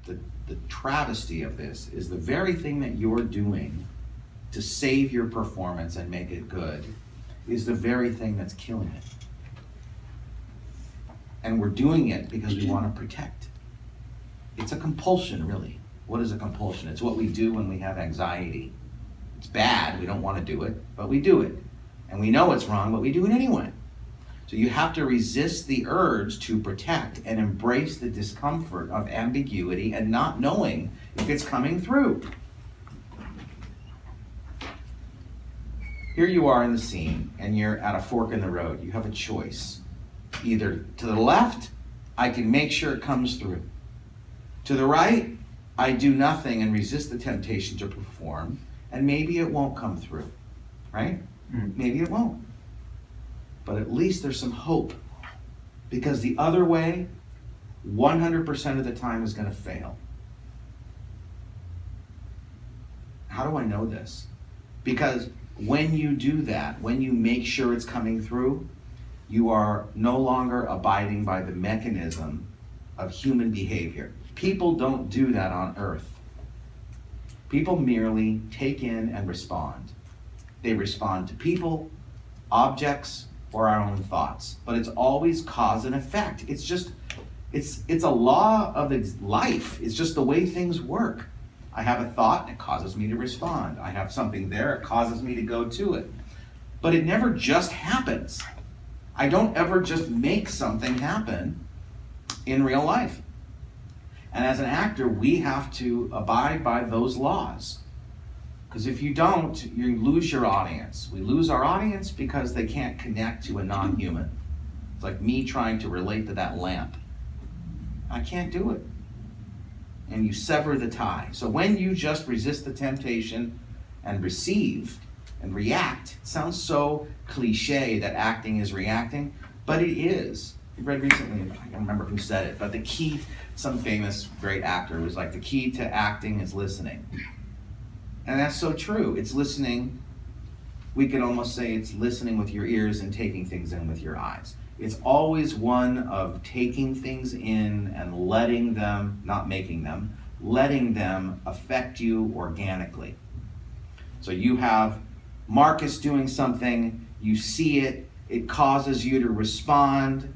the travesty of this is the very thing that you're doing to save your performance and make it good is the very thing that's killing it. And we're doing it because we want to protect. It's a compulsion, really. What is a compulsion? It's what we do when we have anxiety. It's bad, we don't want to do it, but we do it. And we know it's wrong, but we do it anyway. So you have to resist the urge to protect and embrace the discomfort of ambiguity and not knowing if it's coming through. Here you are in the scene, and you're at a fork in the road. You have a choice. Either to the left, I can make sure it comes through. To the right, I do nothing and resist the temptation to perform, and maybe it won't come through, right? Maybe it won't. But at least there's some hope, because the other way, 100% of the time is going to fail. How do I know this? Because when you do that, when you make sure it's coming through, you are no longer abiding by the mechanism of human behavior. People don't do that on earth. People merely take in and respond. They respond to people, objects, or our own thoughts. But it's always cause and effect. It's just, it's a law of life. It's just the way things work. I have a thought, and it causes me to respond. I have something there, it causes me to go to it. But it never just happens. I don't ever just make something happen in real life. And as an actor, we have to abide by those laws. Because if you don't, you lose your audience. We lose our audience because they can't connect to a non-human. It's like me trying to relate to that lamp. I can't do it. And you sever the tie. So when you just resist the temptation and receive and react, it sounds so cliche that acting is reacting, but it is. I read recently, I don't remember who said it, but the key, some famous great actor was like, the key to acting is listening. And that's so true. It's listening. We could almost say it's listening with your ears and taking things in with your eyes. It's always one of taking things in and letting them, not making them, letting them affect you organically. So you have Marcus doing something, you see it, it causes you to respond.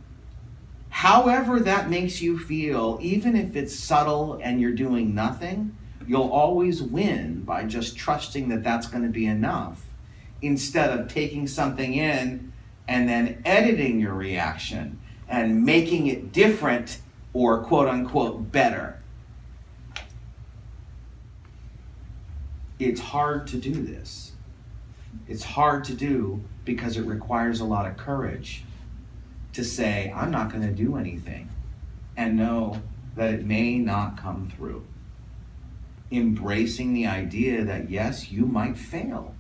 However that makes you feel, even if it's subtle and you're doing nothing, you'll always win by just trusting that that's going to be enough, instead of taking something in and then editing your reaction and making it different or quote unquote better. It's hard to do this. It's hard to do because it requires a lot of courage to say, I'm not going to do anything, and know that it may not come through. Embracing the idea that yes, you might fail.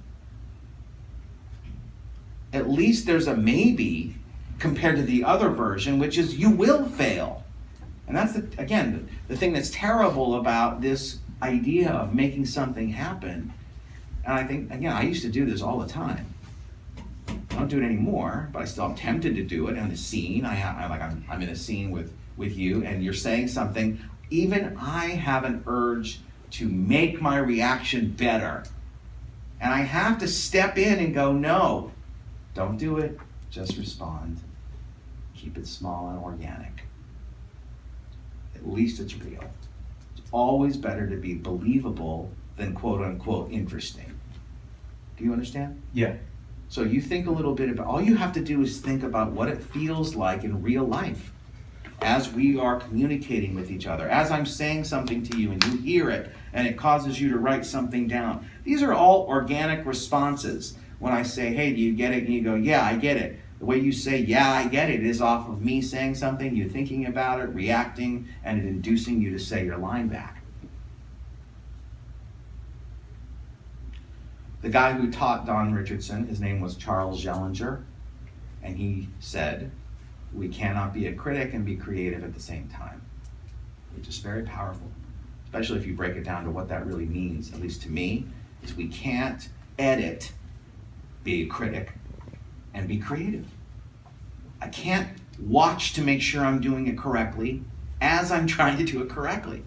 At least there's a maybe compared to the other version, which is you will fail. And that's, again, the thing that's terrible about this idea of making something happen. And I think, again, I used to do this all the time. I don't do it anymore, but I still am tempted to do it in the scene. I'm in a scene with you, and you're saying something. Even I have an urge to make my reaction better. And I have to step in and go, no, don't do it, just respond. Keep it small and organic. At least it's real. It's always better to be believable than quote unquote interesting. Do you understand? Yeah. So you think a little bit about, all you have to do is think about what it feels like in real life as we are communicating with each other, as I'm saying something to you and you hear it and it causes you to write something down. These are all organic responses. When I say, hey, do you get it? And you go, yeah, I get it. The way you say, yeah, I get it, is off of me saying something, you thinking about it, reacting, and it inducing you to say your line back. The guy who taught Don Richardson, his name was Charles Jellinger, and he said, we cannot be a critic and be creative at the same time, which is very powerful, especially if you break it down to what that really means, at least to me, is we can't edit, be a critic, and be creative. I can't watch to make sure I'm doing it correctly as I'm trying to do it correctly.